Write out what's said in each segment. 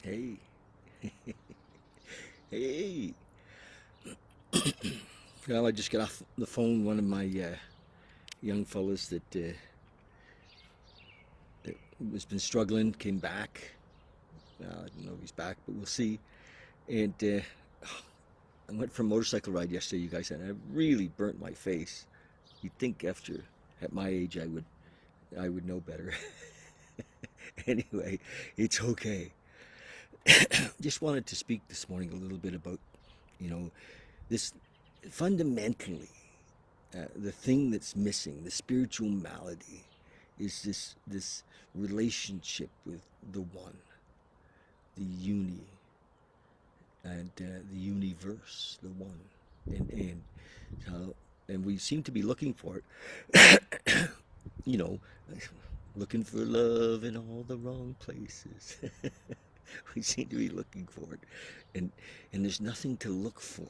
Hey, hey. Well, I just got off the phone. One of my young fellas that has been struggling came back. Well, I don't know if he's back, but we'll see. And I went for a motorcycle ride yesterday, you guys, and I really burnt my face. You'd think after at my age I would know better. Anyway, it's okay. Just wanted to speak this morning a little bit about you know this fundamentally. The thing that's missing, the spiritual malady, is this relationship with the one, the uni, and the universe, the one, and and we seem to be looking for it. you know, looking for love in all the wrong places. We seem to be looking for it, and there's nothing to look for.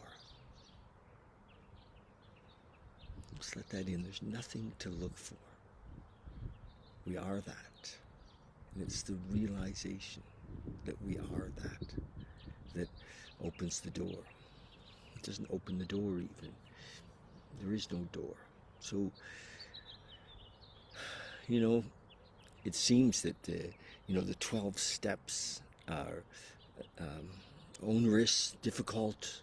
Just let that in. There's nothing to look for. We are that. And it's the realization that we are that opens the door. It doesn't open the door even. There is no door. So, it seems that the 12 steps are onerous, difficult,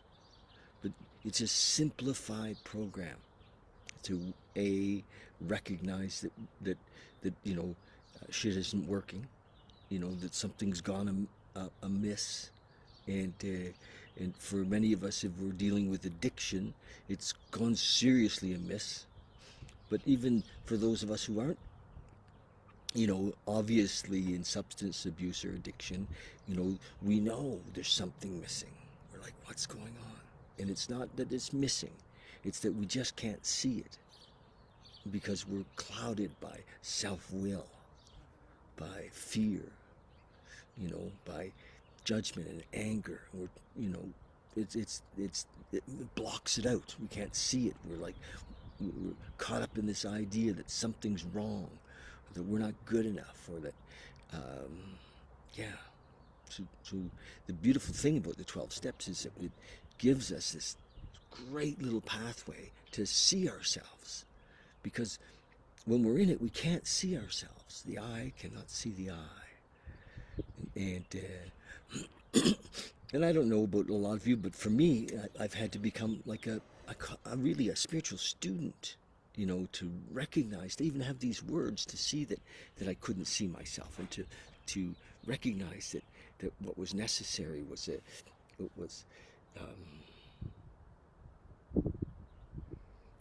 but it's a simplified program to recognize that shit isn't working, that something's gone amiss, and for many of us, if we're dealing with addiction, it's gone seriously amiss. But even for those of us who aren't, obviously in substance abuse or addiction, we know there's something missing. We're like, what's going on? And it's not that it's missing. It's that we just can't see it because we're clouded by self-will, by fear, by judgment and anger. It blocks it out. We can't see it. We're caught up in this idea that something's wrong, that we're not good enough, or that, yeah. So the beautiful thing about the 12 steps is that it gives us this great little pathway to see ourselves, because when we're in it, we can't see ourselves. The eye cannot see the eye. And I don't know about a lot of you, but for me, I've had to become like a really a spiritual student, to recognize, to even have these words, to see that I couldn't see myself, and to recognize that what was necessary was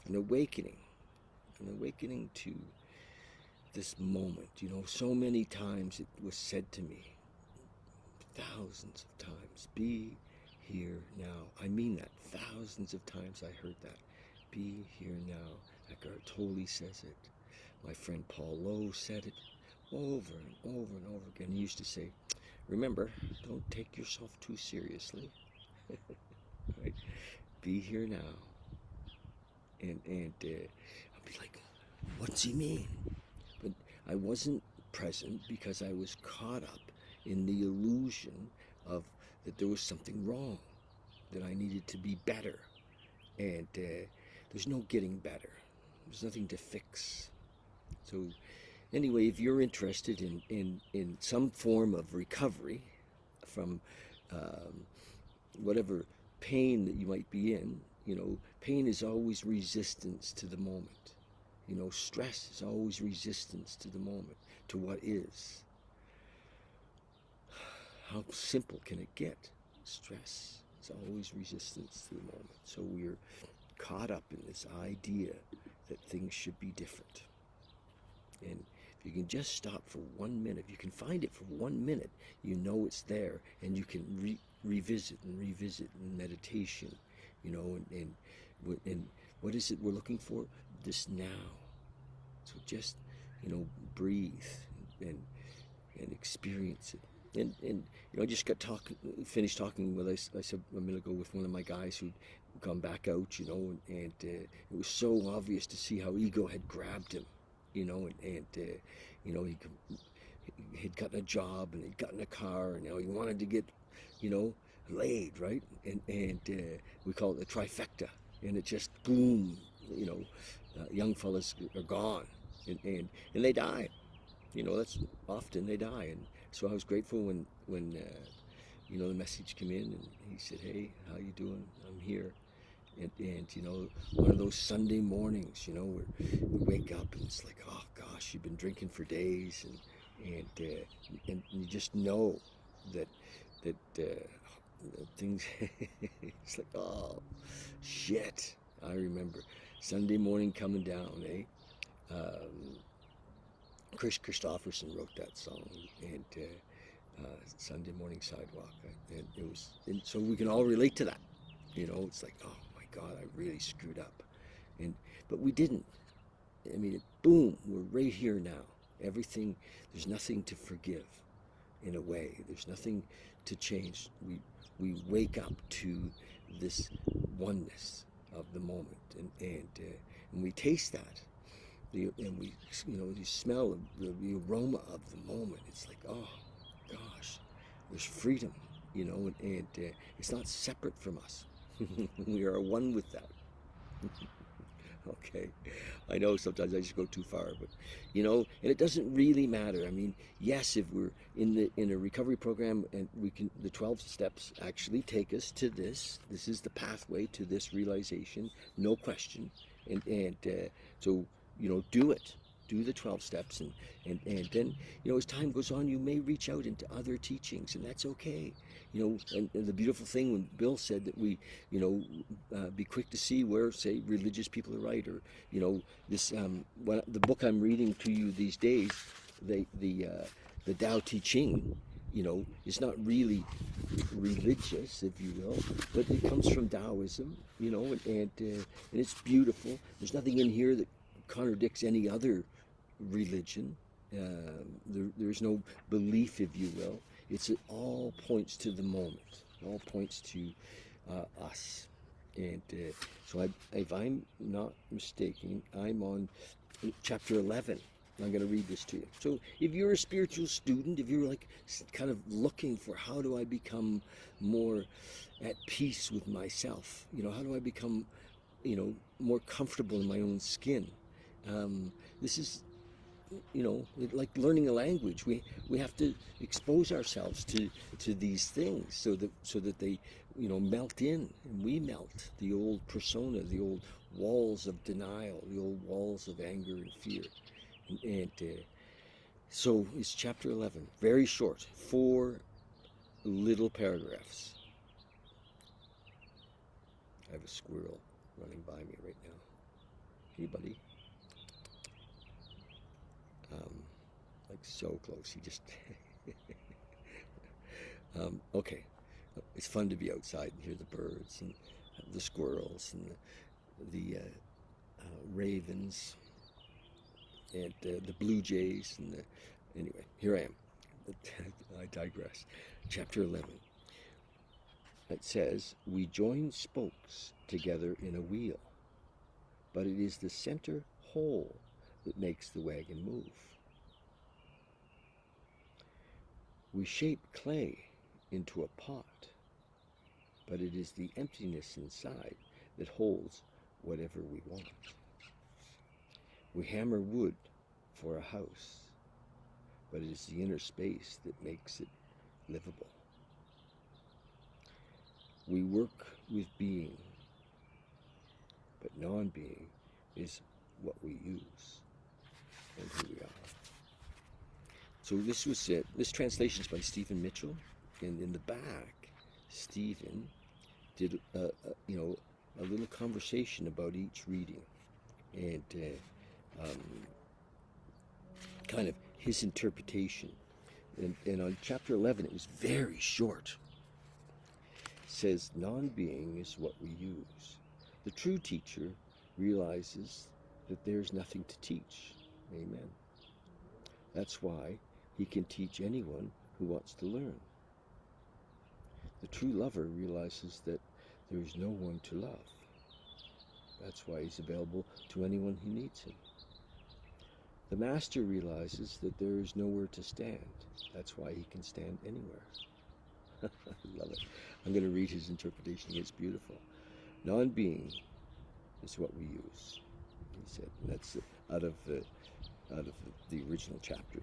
an awakening, to this moment. So many times it was said to me, thousands of times, be here now. I mean that. Thousands of times I heard that. Be here now. Eckhart Tolle says it. My friend Paul Lowe said it over and over and over again. He used to say, remember, don't take yourself too seriously. Right? Be here now. And I'd be like, what's he mean? But I wasn't present because I was caught up in the illusion of that there was something wrong, that I needed to be better. And there's no getting better. There's nothing to fix. So anyway, if you're interested in some form of recovery from whatever pain that you might be in, pain is always resistance to the moment. Stress is always resistance to the moment, to what is. How simple can it get? Stress is always resistance to the moment. So we're caught up in this idea that things should be different. And if you can just stop for 1 minute, if you can find it for 1 minute, it's there, and you can revisit in meditation, and what is it we're looking for? This now. So just, breathe and experience it. And I just finished talking with, I said a minute ago, with one of my guys who'd gone back out, and it was so obvious to see how ego had grabbed him, and he he'd gotten a job and he'd gotten a car, and he wanted to get, laid, right? And we call it the trifecta, and it just boom, young fellas are gone, and they die. That's often they die, and so I was grateful when the message came in, and he said, "Hey, how you doing? I'm here." And one of those Sunday mornings, where you wake up and it's like, oh gosh, you've been drinking for days, and you just know that things. It's like, oh shit. I remember Sunday morning coming down, eh? Chris Christopherson wrote that song, and Sunday Morning Sidewalk, and it was, and so we can all relate to that. It's like, oh my God, I really screwed up, but we didn't. I mean, boom, we're right here now. Everything, there's nothing to forgive, in a way. There's nothing to change. We wake up to this oneness of the moment, and we taste that. And we, you smell the aroma of the moment. It's like, oh gosh, there's freedom, and it's not separate from us. We are one with that. Okay, I know sometimes I just go too far, but and it doesn't really matter. I mean, yes, if we're in a recovery program, and the 12 steps actually take us to this. This is the pathway to this realization, no question, and so do it. Do the 12 steps, and then as time goes on, you may reach out into other teachings, and that's okay. And the beautiful thing when Bill said that we be quick to see where, say, religious people are right, or this the book I'm reading to you these days, the Tao Te Ching, is not really religious, if you will, but it comes from Taoism, and it's beautiful. There's nothing in here that contradicts any other religion. There's no belief, if you will. It all points to the moment. It all points to us. And so if I'm not mistaken, I'm on chapter 11. I'm going to read this to you. So if you're a spiritual student, if you're like kind of looking for how do I become more at peace with myself, how do I become, more comfortable in my own skin, this is, like learning a language. We have to expose ourselves to these things so that they, melt in, and we melt the old persona, the old walls of denial, the old walls of anger and fear. And so it's chapter 11, very short, 4 little paragraphs. I have a squirrel running by me right now. Hey, buddy. Like so close. He just. Okay. It's fun to be outside and hear the birds and the squirrels and the ravens and the blue jays and anyway, here I am. I digress. Chapter 11. It says, we join spokes together in a wheel, but it is the center hole that makes the wagon move. We shape clay into a pot, but it is the emptiness inside that holds whatever we want. We hammer wood for a house, but it is the inner space that makes it livable. We work with being, but non-being is what we use and who we are. So this was it. This translation is by Stephen Mitchell, and in the back, Stephen did a little conversation about each reading, and kind of his interpretation. And on chapter 11, it was very short. It says, non-being is what we use. The true teacher realizes that there's nothing to teach. Amen. That's why he can teach anyone who wants to learn. The true lover realizes that there is no one to love. That's why he's available to anyone who needs him. The master realizes that there is nowhere to stand. That's why he can stand anywhere. I love it. I'm going to read his interpretation. It's beautiful. Non-being is what we use, he said. And that's out of the original chapter.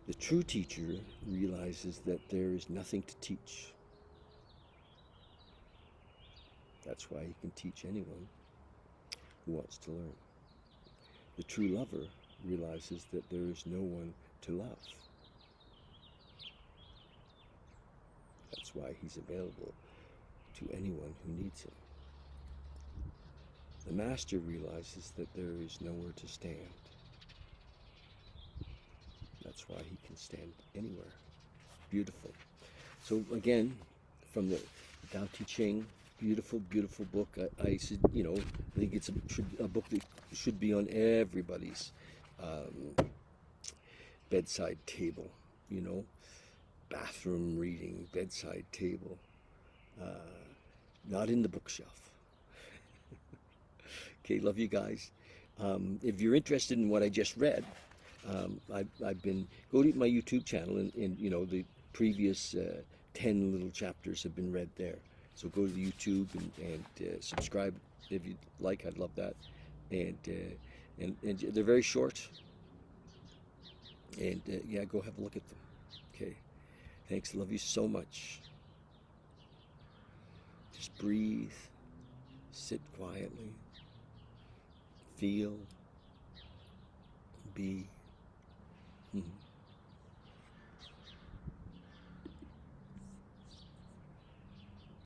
The true teacher realizes that there is nothing to teach. That's why he can teach anyone who wants to learn. The true lover realizes that there is no one to love. That's why he's available to anyone who needs him. The master realizes that there is nowhere to stand. That's why he can stand anywhere. Beautiful. So again, from the Tao Te Ching, beautiful, beautiful book. I said, I think it's a book that should be on everybody's bedside table, bathroom reading, bedside table, not in the bookshelf. Okay, love you guys. If you're interested in what I just read, I've been, go to my YouTube channel and the previous 10 little chapters have been read there. So go to the YouTube and subscribe if you'd like. I'd love that. And they're very short. And yeah, go have a look at them. Okay. Thanks. Love you so much. Just breathe. Sit quietly. Feel. Be.